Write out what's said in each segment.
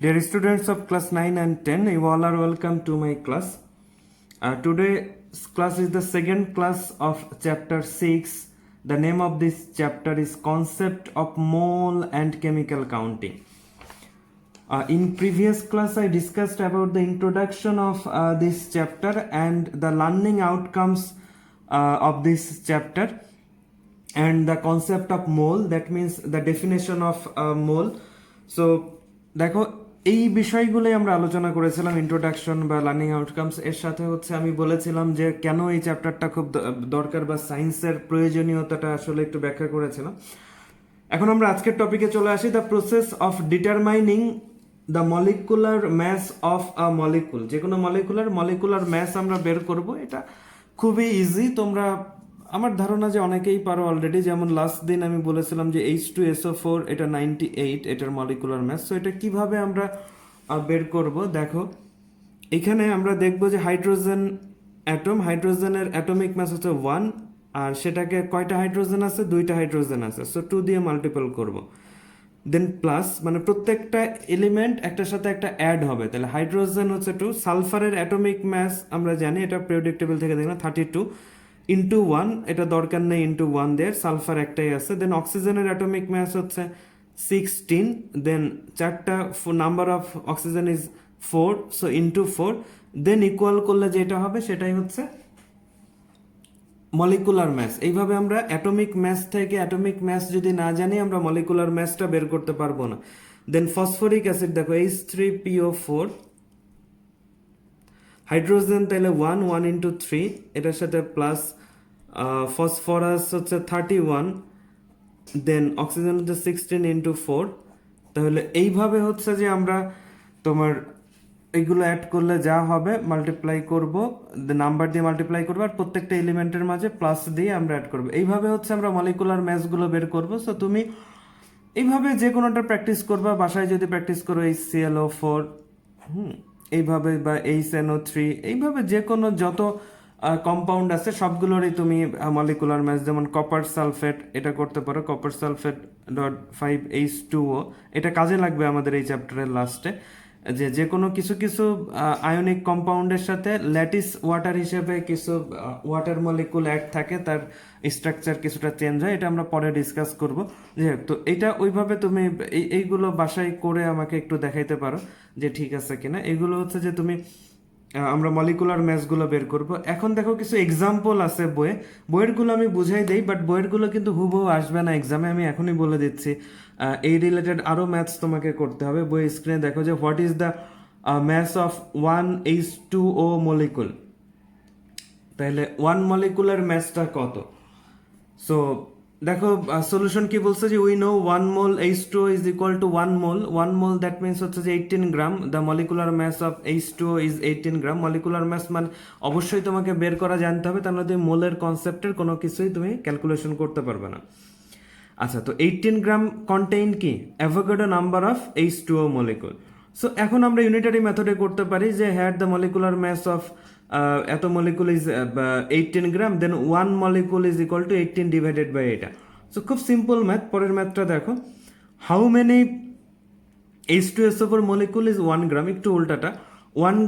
Dear students of class 9 and 10, you all are welcome to my class. Today's class is the second class of chapter 6. The name of this chapter is Concept of Mole and Chemical Counting. In previous class, I discussed about the introduction of this chapter and the learning outcomes of this chapter and the concept of mole, that means the definition of mole. So দেখো এই বিষয়গুলোই আমরা আলোচনা করেছিলাম, introduction বা learning outcomes. এর সাথে হচ্ছে আমি বলেছিলাম যে কেন এই চ্যাপ্টারটা খুব দরকার বা সায়েন্সের প্রয়োজনীয়তাটা আসলে একটু ব্যাখ্যা করেছিলাম। এখন আমরা আজকের টপিকে চলে আসি, the process of determining the molecular mass of a molecule. যে কোনো মলিকুলার ম্যাস আমরা বের করব, এটা খুবই ইজি। তোমরা, আমার ধারণা যে অনেকেই পারো অলরেডি। যেমন লাস্ট দিন আমি বলেছিলাম যে H2SO4 এটা 98, এটার মলিকুলার ম্যাস। সো এটা কিভাবে আমরা বের করব, দেখো এখানে আমরা দেখব যে হাইড্রোজেন অ্যাটম, হাইড্রোজেনের অ্যাটমিক ম্যাস হচ্ছে 1, আর সেটাকে কয়টা হাইড্রোজেন আছে, 2টা হাইড্রোজেন আছে। সো 2 দিয়ে মাল্টিপল করব, দেন প্লাস, মানে প্রত্যেকটা এলিমেন্ট একটার সাথে একটা অ্যাড হবে। তাহলে হাইড্রোজেন হচ্ছে 2, সালফারের অ্যাটমিক ম্যাস আমরা জানি, এটা পিরিয়ডিক টেবিল থেকে দেখলাম 32 ইন্টু 1, এটা দরকার নেই ইন্টু 1 দেয়ার, সালফার একটাই আছে। দেন অক্সিজেনের অ্যাটমিক ম্যাস হচ্ছে 16, দেন চারটা number of oxygen is 4, so into 4, than equal করলে যেটা হবে সেটাই হচ্ছে মলিকুলার ম্যাস। এইভাবে আমরা অ্যাটমিক ম্যাস থেকে, অ্যাটমিক ম্যাস যদি না জানি আমরা মলিকুলার ম্যাসটা বের করতে পারবো না। দেন ফসফরিক অ্যাসিড দেখো H3PO4, হাইড্রোজেন তাহলে 1 ইন্টু 3, এটার সাথে প্লাস ফসফরাস হচ্ছে 31, দেন অক্সিজেন হচ্ছে 16 ইন্টু 4। তাহলে এইভাবে হচ্ছে যে আমরা তোমার এইগুলো অ্যাড করলে যা হবে মাল্টিপ্লাই করব, নাম্বার দিয়ে মাল্টিপ্লাই করবো, আর প্রত্যেকটা এলিমেন্টের মাঝে প্লাস দিয়ে আমরা অ্যাড করবো। এইভাবে হচ্ছে আমরা মলিকুলার ম্যাসগুলো বের করবো। সো তুমি এইভাবে যে কোনোটা প্র্যাকটিস করবা, বাসায় যদি প্র্যাকটিস করো HClO4 এইভাবে, বা HNO3, এইভাবে যে কোনো যত কম্পাউন্ড আছে সবগুলোরই তুমি মলিকুলার ম্যাস, যেমন কপার সালফেট, এটা করতে পারো, কপার সালফেট .5H2O, এটা কাজে লাগবে আমাদের এই চ্যাপ্টারের লাস্টে। যে কোনো কিছু কিছু আয়নিক কম্পাউন্ডের সাথে ল্যাটিস ওয়াটার হিসেবে কিছু ওয়াটার মলিকুল অ্যাড থাকে, তার স্ট্রাকচার কিছুটা চেঞ্জ হয়, এটা আমরা পরে ডিসকাস করব। তো এটা ওইভাবে তুমি এইগুলো বাসায় করে আমাকে একটু দেখাইতে পারো যে ঠিক আছে কিনা। এগুলো হচ্ছে যে তুমি আমরা মলিকুলার ম্যাসগুলো বের করব। এখন দেখো কিছু এক্সাম্পল আছে বইয়েরগুলো আমি বুঝাই দেই, বাট বইয়েরগুলো কিন্তু হুবহু আসবে না এক্সামে, আমি এখনই বলে দিচ্ছি। এই রিলেটেড আরও ম্যাথস তোমাকে করতে হবে। বই স্ক্রিনে দেখো যে what is the mass of 1H2O molecule. তাহলে 1 মলিকুলার ম্যাসটা কত? সো দেখো সলিউশন কি বলছে যে we know 1 mole H2O is equal to 1 mole. 1 mole that means হচ্ছে যে 18 gram. The molecular mass of H2O is 18 gram. Molecular mass মানে অবশ্যই তোমাকে বের করা জানতে হবে, তাহলে তুমি মোলের কনসেপ্টের কোনো কিছুই তুমি ক্যালকুলেশন করতে পারবে না। আচ্ছা, তো 18 গ্রাম কন্টেইন কি? Avogadro number of H2O molecule. So এখন আমরা ইউনিটারি মেথডে করতে পারি যে had the molecular mass of এত molecule is 18 gram, then 1 molecule is equal to 18 divided by এটা। সো খুব সিম্পল ম্যাথ। পরের ম্যাথটা দেখো, how many H2SO4 molecule is 1 gram, একটু উল্টাটা, 1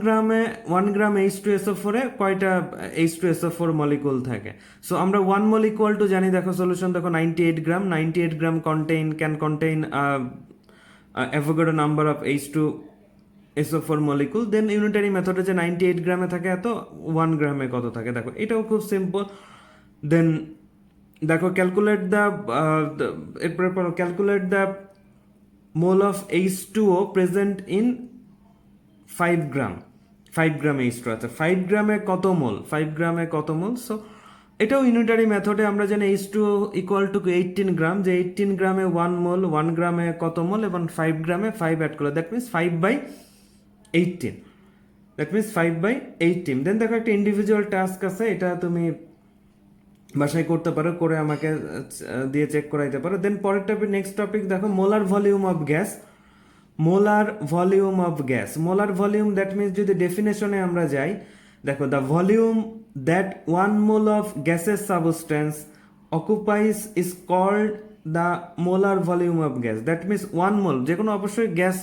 গ্রাম H2SO4 এ কয়টা H2SO4 মলিকুল থাকে? সো আমরা 1 মোল ইকুয়াল টু জানি, দেখো সলিউশন দেখো 98 gram. 98 gram can contain Avogadro number of H2SO4 molecule. Then unitary মেথডে যে 98 গ্রামে থাকে এত, 1 গ্রামে কত থাকে দেখো, এটাও খুব সিম্পল। দেন দেখো calculate the mole of H2O present in 5 gram. 5 gram H2, আচ্ছা 5 গ্রামে কত মোল, 5 গ্রামে কত মোল? সো এটাও ইউনিটারি মেথডে আমরা জানি H2O ইকুয়াল টু 18 গ্রাম, যে 18 গ্রামে 1 মোল, 1 গ্রামে কত মোল, এবং 5 গ্রামে 5 অ্যাড করলে দ্যাট মিনস 5/18, দ্যাট মিনস 5/18। দেন দেখো একটা ইন্ডিভিজুয়াল টাস্ক আছে, এটা তুমি বাসায় করতে পারো, করে আমাকে দিয়ে চেক করাইতে পারো। দেন পরের টপিক, নেক্সট টপিক দেখো, molar volume of gas. Molar volume of gas, molar volume that means যদি ডেফিনেশনে আমরা যাই, দেখো the volume that 1 mole of gases substance occupies is called the molar volume of gas, that means 1 mole, যে কোনো অবশ্যই gas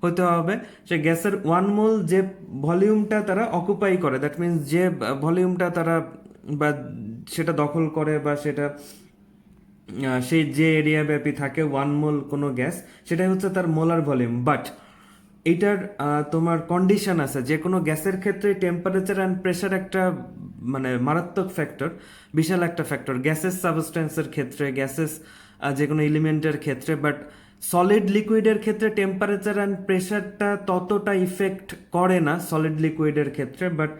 হতে হবে, সে গ্যাসের 1 মোল যে ভলিউমটা তারা অকুপাই করে, দ্যাট মিনস যে ভলিউমটা তারা বা সেটা দখল করে বা সেটা সেই যে এরিয়া ব্যাপী থাকে 1 মোল কোনো গ্যাস, সেটাই হচ্ছে তার মোলার ভলিউম। বাট এইটার তোমার কন্ডিশন আছে, যে কোনো গ্যাসের ক্ষেত্রে টেম্পারেচার অ্যান্ড প্রেশার একটা মানে মারাত্মক ফ্যাক্টর, বিশাল একটা ফ্যাক্টর গ্যাসেস সাবস্টেন্সের ক্ষেত্রে, গ্যাসেস যে কোনো এলিমেন্টের ক্ষেত্রে। বাট সলিড লিকুইডের ক্ষেত্রে টেম্পারেচার অ্যান্ড প্রেশারটা ততটা ইফেক্ট করে না সলিড লিকুইডের ক্ষেত্রে, বাট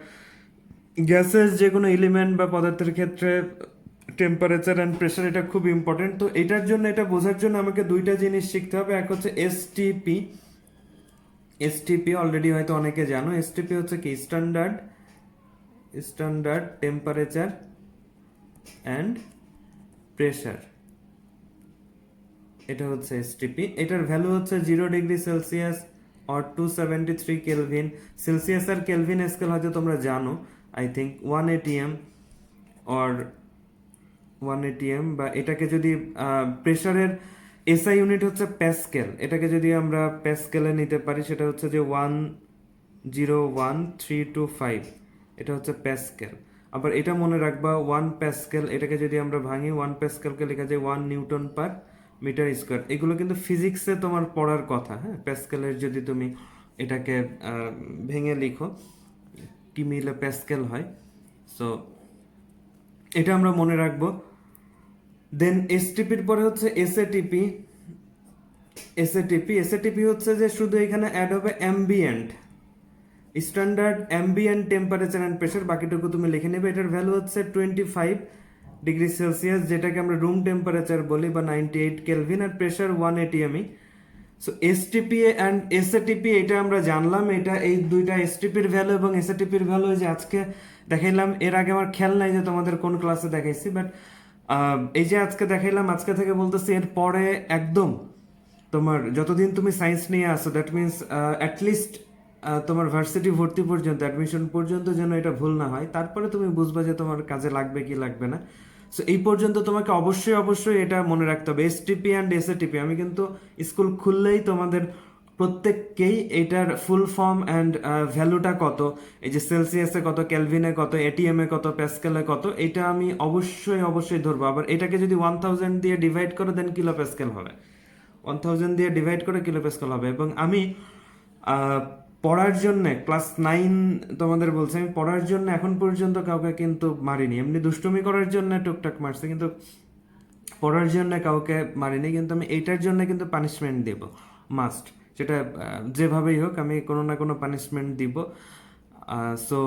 গ্যাসেস যে কোনো এলিমেন্ট বা পদার্থের ক্ষেত্রে টেম্পারেচার অ্যান্ড প্রেশার এটা খুব ইম্পর্টেন্ট। তো এটার জন্য, এটা বোঝার জন্য আমাকে দুইটা জিনিস শিখতে হবে। এক হচ্ছে এসটিপি, এসটিপি অলরেডি হয়তো অনেকে জানো। এসটিপি হচ্ছে কি, স্ট্যান্ডার্ড টেম্পারেচার অ্যান্ড প্রেশার, এটা হচ্ছে এসটিপি। এটার ভ্যালু হচ্ছে 0°C or 273 কেলভিন। সেলসিয়াস আর কেলভিন স্কেল হয়তো তোমরা জানো, I think 1 atm or 1 atm, বা এটাকে যদি প্রেশারের এসআই ইউনিট হচ্ছে প্যাসকেল, এটাকে যদি আমরা প্যাসকেলে নিতে পারি সেটা হচ্ছে যে 101325, এটা হচ্ছে প্যাসকেল। আবার এটা মনে রাখবা 1 প্যাসকেল, এটাকে যদি আমরা ভাঙি 1 প্যাসকেলকে লেখা যায় 1 নিউটন পার মিটার স্কোয়ার। এগুলো কিন্তু ফিজিক্সে তোমার পড়ার কথা, হ্যাঁ। প্যাসকেলের যদি তুমি এটাকে ভেঙে লিখো কি মিলে প্যাসকেল হয়, সো এটা আমরা মনে রাখবো। দেন এসটিপির পরে হচ্ছে এসএটিপি। এসএটিপি হচ্ছে যে শুধু এখানে অ্যাড হবে ambient, standard ambient temperature and pressure, বাকিটুকু তুমি লিখে নেবে। এটার ভ্যালু হচ্ছে 25°C, যেটাকে আমরা রুম টেম্পারেচার বলি, বা 98 কেলভিন, আর pressure 1 atm। So STP and SATP এটা আমরা জানলাম। এটা এই দুইটা এসটিপির ভ্যালু এবং এসএটিপির ভ্যালু যে আজকে দেখাইলাম, এর আগে আমার খেয়াল নাই যে তোমাদের কোন ক্লাসে দেখাইছি, বাট এই যে আজকে দেখাইলাম, আজকে থেকে বলতেছি এর পরে একদম তোমার যতদিন তুমি সায়েন্স নিয়ে আসো, দ্যাট মিনস অ্যাটলিস্ট তোমার ভার্সিটি ভর্তি পর্যন্ত, অ্যাডমিশন পর্যন্ত যেন এটা ভুল না হয়, তারপরে তুমি বুঝবা যে তোমার কাজে লাগবে কি লাগবে না। সো এই পর্যন্ত তোমাকে অবশ্যই এটা মনে রাখতে হবে, এসটিপি অ্যান্ড এসএটিপি। আমি কিন্তু স্কুল খুললেই তোমাদের প্রত্যেককেই এটার ফুল ফর্ম অ্যান্ড ভ্যালুটা কত, এই যে সেলসিয়াসে কত, ক্যালভিনে কত, এটিএমে কত, প্যাসকেলে কত, এটা আমি অবশ্যই ধরবো। আবার এটাকে যদি 1000 দিয়ে ডিভাইড করো দেন কিলো প্যাসকেল হবে, 1000 দিয়ে ডিভাইড করে কিলো প্যাসকেল হবে। এবং আমি পড়ার জন্য ক্লাস 9 তোমাদের বলছি, আমি পড়ার জন্য এখন পর্যন্ত কাউকে কিন্তু মারিনি। এমনি দুষ্টুমি করার জন্য টুকটাক মারছি, কিন্তু পড়ার জন্য কাউকে মারিনি। কিন্তু আমি এইটার জন্য কিন্তু পানিশমেন্ট দেব, মাস্ট, সেটা যেভাবেই হোক আমি কোনো না কোনো পানিশমেন্ট দিব। সো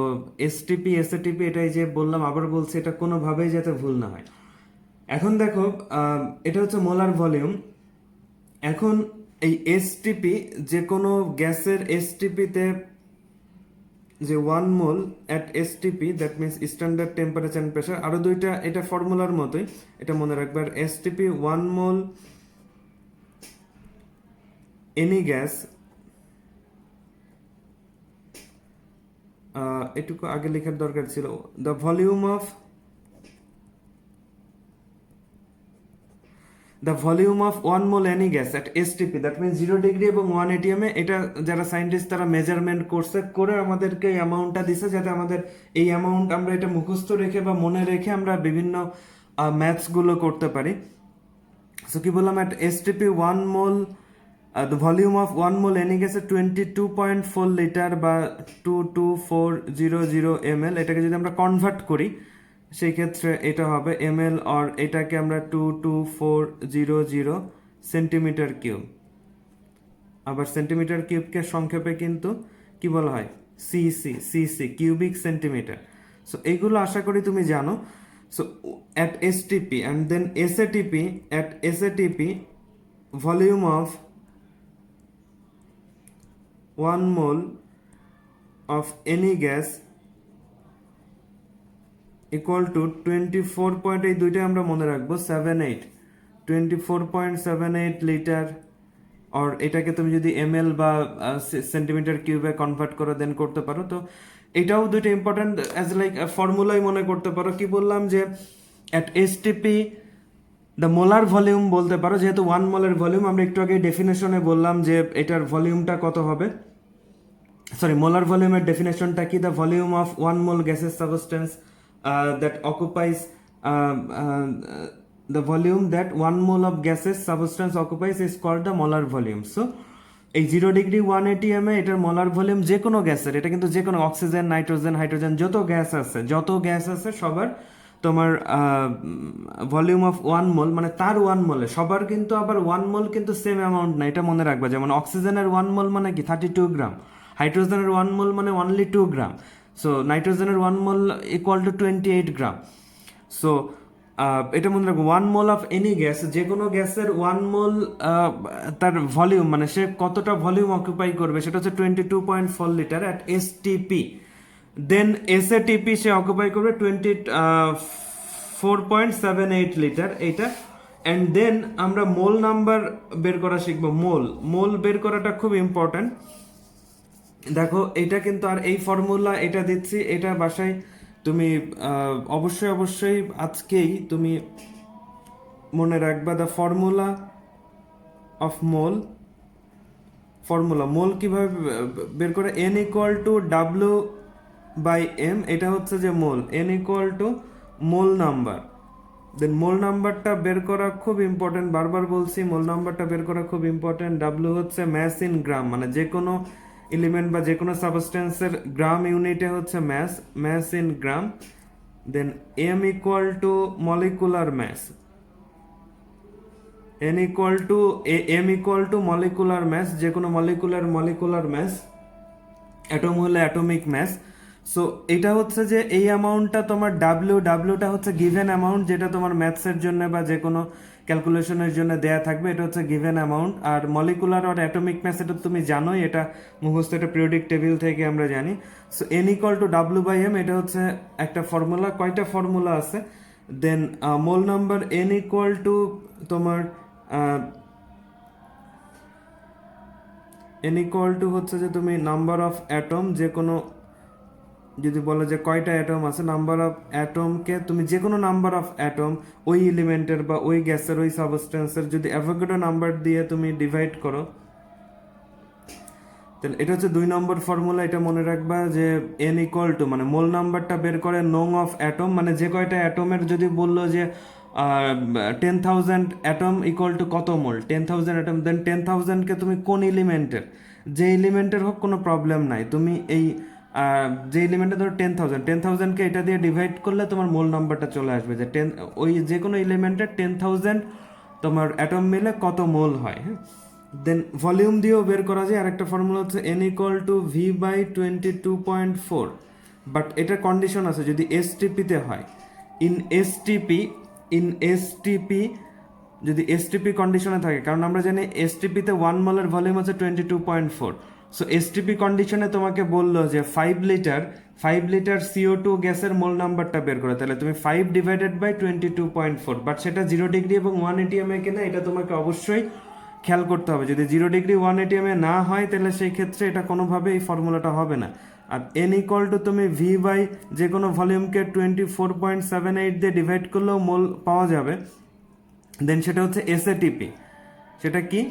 এসটিপি এসএটিপি এটাই যে বললাম, আবার বলছি, এটা কোনোভাবেই যাতে ভুল না হয়। এখন দেখো, এটা হচ্ছে মোলার ভলিউম। এখন এই এসটিপি, যে কোনো গ্যাসের এসটিপিতে যে 1 mole at STP, that means standard temperature and pressure, আরও দুইটা, এটা ফর্মুলার মতোই, এটা মনে রাখবে। আর এসটিপি 1 মোল এনি গ্যাস, এটুকু আগে লেখার দরকার ছিল, the volume of the volume of 1 mole any gas at STP, that means 0° এবং 1 atm এ, এটা যারা সায়েন্টিস্ট তারা মেজারমেন্ট করছে, করে আমাদেরকে এই অ্যামাউন্টটা দিছে, যাতে আমাদের এই অ্যামাউন্ট আমরা এটা মুখস্থ রেখে বা মনে রেখে আমরা বিভিন্ন ম্যাথসগুলো করতে পারি। সো কি বললাম, at STP 1 mole the volume of 1 mole any gas 22.4 litre বা 22400 ml। এটাকে যদি আমরা কনভার্ট করি সেই ক্ষেত্রে এটা হবে ml, আর এটাকে আমরা 22400 সেন্টিমিটার কিউব। আবার সেন্টিমিটার কিউবকে সংক্ষেপে কিন্তু কি বলা হয়, সিসি, কিউবিক সেন্টিমিটার। সো এইগুলো আশা করি তুমি জানো। So at STP and then SATP, at SATP volume of 1 mole of any gas equal to 24 point, এই দুইটা আমরা মনে রাখবো, 24.78 লিটার। আর এটাকে তুমি যদি এমএল বা সেন্টিমিটার কিউবে কনভার্ট করে দেন করতে পারো। তো এটাও দুইটা ইম্পর্টেন্ট অ্যাজ লাইক ফর্মুলাই মনে করতে পারো। কি বললাম যে at STP the molar volume বলতে পারো, যেহেতু 1 মোলের ভলিউম, আমরা একটু আগে ডেফিনেশনে বললাম যে এটার ভলিউমটা কত হবে। সরি, মোলার ভলিউমের ডেফিনেশনটা কি? The volume of 1 mole gases substance that অকুপাইজ the volume that 1 mole of gaseous substance occupies is called the molar volume. So এই 0 ডিগ্রি 180 এ এটার মোলার ভলিউম যে কোনো গ্যাসের, এটা কিন্তু যে কোনো অক্সিজেন, নাইট্রোজেন, হাইড্রোজেন, যত গ্যাস আছে সবার তোমার ভলিউম অফ 1 মোল, মানে তার 1 মোলে সবার কিন্তু আবার 1 মোল কিন্তু সেম অ্যামাউন্ট না, এটা মনে রাখবা। যেমন অক্সিজেনের 1 মোল মানে কি 32 গ্রাম, হাইড্রোজেনের 1 মোল মানে অনলি 2 গ্রাম, সো নাইট্রোজেনের 1 মোল ইকুয়াল টু 28 গ্রাম। সো এটা মনে রাখবো, 1 মোল অফ এনি গ্যাস, যে কোনো গ্যাসের 1 মোল তার ভলিউম, মানে সে কতটা ভলিউম অকুপাই করবে, সেটা হচ্ছে 22.4 litre at STP. Then SATP সে অকুপাই করবে 24.78 লিটার, এইটা। অ্যান্ড দেন আমরা মোল নাম্বার বের করা শিখবো। মোল বের করাটা খুব ইম্পর্ট্যান্ট। দেখো এটা কিন্তু, আর এই ফর্মুলা এটা দিচ্ছি, এটা বাসায় তুমি অবশ্যই আজকেই তুমি মনে রাখবা। দ্য ফর্মুলা অফ মোল কিভাবে বের করে? n equal to W by M, এটা হচ্ছে যে mole, n equal to mole number. Then mole নাম্বারটা বের করা খুব ইম্পর্টেন্ট, বারবার বলছি মোল নাম্বারটা বের করা খুব ইম্পর্টেন্ট। ডাব্লিউ হচ্ছে ম্যাস ইন গ্রাম, মানে যে কোনো এলিমেন্ট বা যে কোনো সাবস্টেন্সের গ্রাম ইউনিটে হচ্ছে mass in gram. Then M equal to molecular mass, M equal to molecular mass, যে কোনো মলিকুলার ম্যাস, অ্যাটম হলে অ্যাটমিক ম্যাস। সো এটা হচ্ছে যে এই অ্যামাউন্টটা তোমার ডাব্লিউটা হচ্ছে গিভেন অ্যামাউন্ট, যেটা তোমার ম্যাথসের জন্য বা যে কোনো ক্যালকুলেশনের জন্য দেয়া থাকবে, এটা হচ্ছে গিভেন অ্যামাউন্ট। আর মলিকুলার আর অ্যাটমিক ম্যাস এটা তুমি জানোই, এটা মুখস্থ, এটা পিরিয়ডিক টেবিল থেকে আমরা জানি। So N equal to W by M, এটা হচ্ছে একটা ফর্মুলা। কয়টা ফর্মুলা আছে? Then mole number N equal to তোমার এন ইকুয়াল টু হচ্ছে যে তুমি নাম্বার অফ অ্যাটম, যে কোনো, যদি বলো যে কয়টা অ্যাটম আছে, নাম্বার অফ অ্যাটমকে তুমি যে কোনো নাম্বার অফ অ্যাটম ওই এলিমেন্টের বা ওই গ্যাসের, ওই সাবস্টেন্সের যদি অ্যাভোগাড্রো নাম্বার দিয়ে তুমি ডিভাইড করো, তাহলে এটা হচ্ছে 2 নম্বর ফর্মুলা। এটা মনে রাখবা যে এন ইকুয়াল টু, মানে মোল নাম্বারটা বের করে নং অফ অ্যাটম, মানে যে কয়টা অ্যাটমের, যদি বললো যে 10,000 অ্যাটম ইকুয়াল টু কত মোল, 10,000 অ্যাটম, দেন 10,000কে তুমি কোন এলিমেন্টের, যে এলিমেন্টের হোক কোনো প্রবলেম নাই, তুমি এই যে এলিমেন্টে ধরো 10,000কে এটা দিয়ে ডিভাইড করলে তোমার মোল নাম্বারটা চলে আসবে, যে ওই যে কোনো এলিমেন্টের 10,000 তোমার অ্যাটম মিলে কত মোল হয়। হ্যাঁ, দেন ভলিউম দিয়েও বের করা যায়। আরেকটা ফর্মুলা হচ্ছে N equal to V by 22.4, but এটার কন্ডিশন আছে, যদি এসটিপিতে হয়। ইন এসটিপি যদি এসটিপি কন্ডিশনে থাকে, কারণ আমরা জানি এসটিপিতে 1 মোলের ভলিউম হচ্ছে 22.4। সো এসটিপি কন্ডিশনে তোমাকে বললো যে 5 লিটার CO2 গ্যাসের মোল নাম্বারটা বের করে, তাহলে তুমি 5 ডিভাইডেড বাই 22.4, বাট সেটা 0 ডিগ্রি এবং 180 এম এ কিনা এটা তোমাকে অবশ্যই খেয়াল করতে হবে। যদি 0 ডিগ্রি 180 এম এ না হয়, তাহলে সেই ক্ষেত্রে এটা কোনোভাবে এই ফর্মুলাটা হবে না। আর এন ইকুয়াল টু তুমি ভি বাই যে কোনো ভলিউমকে 24.78 দিয়ে ডিভাইড করলেও মোল পাওয়া যাবে। দেন সেটা হচ্ছে এসএটিপি। সেটা কি?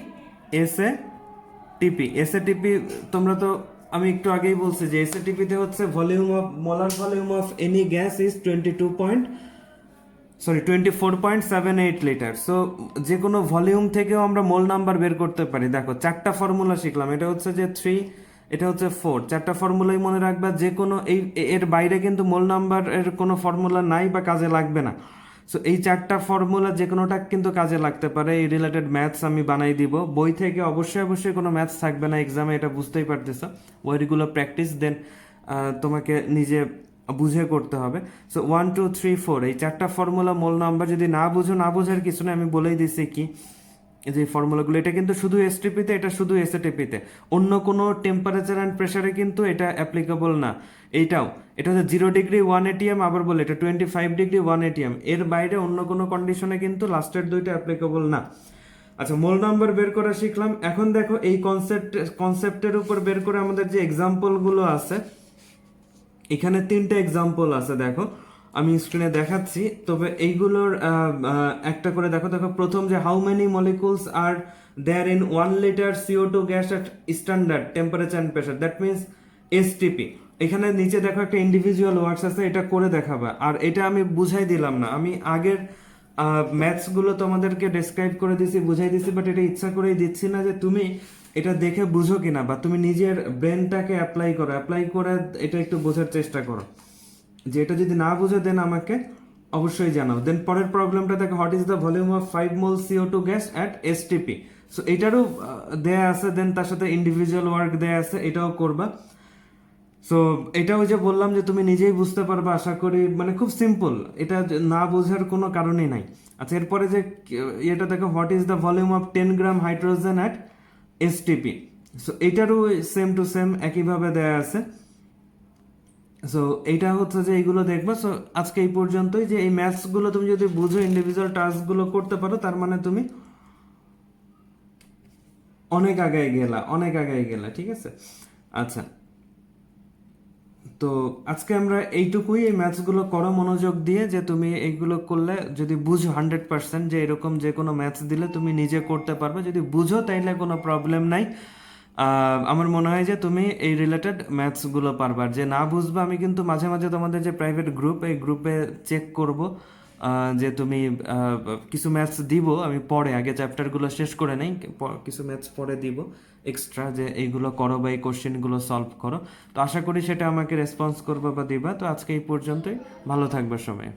এসএটিপি তোমরা তো, আমি একটু আগেই বলছি যে এসএটিপিতে হচ্ছে molar volume of any gas is 24.78 litre. So যে কোনো ভলিউম থেকেও আমরা মোল নাম্বার বের করতে পারি। দেখো 4টা ফর্মুলা শিখলাম, এটা হচ্ছে যে 3, এটা হচ্ছে 4, 4টা ফর্মুলাই মনে রাখবা। যে কোনো এর বাইরে কিন্তু মোল নাম্বার এর কোনো ফর্মুলা নাই বা কাজে লাগবে না। সো এই 4টা ফর্মুলা যে কোনোটা কিন্তু কাজে লাগতে পারে। এই রিলেটেড ম্যাথস আমি বানাই দিব বই থেকে, অবশ্যই কোনো ম্যাথস থাকবে না এক্সামে, এটা বুঝতেই পারতেছো। ওইগুলো প্র্যাকটিস, দেন তোমাকে নিজে বুঝে করতে হবে। সো 1 2 3 4 এই 4টা ফর্মুলা মোল নাম্বার, যদি না বোঝার কিছু না, আমি বলেই দিচ্ছি কি যে ফর্মুলাগুলো, এটা কিন্তু শুধু এসটিপিতে, এটা শুধু এসএটিপিতে, অন্য কোনো টেম্পারেচার অ্যান্ড প্রেসারে কিন্তু এটা অ্যাপ্লিকেবল না। এটা হচ্ছে 0 ডিগ্রি 180 এম, আবার বলে এটা 25 ডিগ্রি 180 এম, এর বাইরে অন্য কোনো কন্ডিশনে কিন্তু লাস্টের দুইটা অ্যাপ্লিকেবল না। আচ্ছা, মোল নাম্বার বের করা শিখলাম। এখন দেখো এই কনসেপ্টের উপর বের করে আমাদের যে এক্সাম্পলগুলো আছে, এখানে 3টে এক্সাম্পল আছে। দেখো আমি স্ক্রিনে দেখাচ্ছি, তবে এইগুলোর একটা করে দেখো। দেখো প্রথম যে how many molecules are there in 1 litre CO2 gas at standard temperature and pressure, that means STP. এখানে নিচে দেখো একটা ইন্ডিভিজুয়াল ওয়ার্ডস আছে, এটা করে দেখাবা। আর এটা আমি বুঝাই দিলাম না, আমি আগের ম্যাথস গুলো তোমাদেরকে ডেসক্রাইব করে দিছি, বুঝাই দিছি, বাট এটা ইচ্ছা করেই দিচ্ছি না যে তুমি এটা দেখে বুঝো কিনা, বা তুমি নিজের ব্রেনটাকে অ্যাপ্লাই করো, অ্যাপ্লাই করে এটা একটু বোঝার চেষ্টা করো। যে এটা যদি না বুঝো দেন আমাকে অবশ্যই জানাও। দেন পরের প্রবলেমটা দেখো, what is the volume of 5 mole CO2 gas at STP. So এটারও দেয়া আছে, দেন তার সাথে ইন্ডিভিজুয়াল ওয়ার্ক দেয়া আছে, এটাও করবা। সো এটা ওই যে বললাম যে তুমি নিজেই বুঝতে পারবে আশা করি, মানে খুব সিম্পল, এটা না বোঝার কোনো কারণই নাই। আচ্ছা, এরপরে যে এটা দেখো, what is the volume of 10 gram hydrogen at STP. So এটারও সেম টু সেম একইভাবে দেয়া আছে। সো এইটা হচ্ছে যে এইগুলো দেখবো। সো আজকে এই পর্যন্তই, যে এই ম্যাথসগুলো তুমি যদি বুঝো, ইন্ডিভিজুয়াল টাস্কগুলো করতে পারো, তার মানে তুমি অনেক আগায় গেলা, অনেক আগায় গেলা, ঠিক আছে। আচ্ছা, তো আজকে আমরা এইটুকুই, এই ম্যাথসগুলো করো মনোযোগ দিয়ে, যে তুমি এইগুলো করলে যদি বুঝো 100%, যে এরকম যে কোনো ম্যাথস দিলে তুমি নিজে করতে পারবে, যদি বুঝো তাইলে কোনো প্রবলেম নাই। আমার মনে হয় যে তুমি এই রিলেটেড ম্যাথসগুলো পারবে। আর যে না বুঝবে, আমি কিন্তু মাঝে মাঝে তোমাদের যে প্রাইভেট গ্রুপ, এই গ্রুপে চেক করব যে তুমি কিছু ম্যাথস দিব আমি পরে, আগে চ্যাপ্টারগুলো শেষ করে নেই, কিছু ম্যাথস পরে দিব এক্সট্রা, যে এইগুলো করো বা এই কোশ্চেনগুলো সলভ করো। তো আশা করি সেটা আমাকে রেসপন্স করবে বা দিবা। তো আজকে এই পর্যন্তই, ভালো থাকবে সবাই।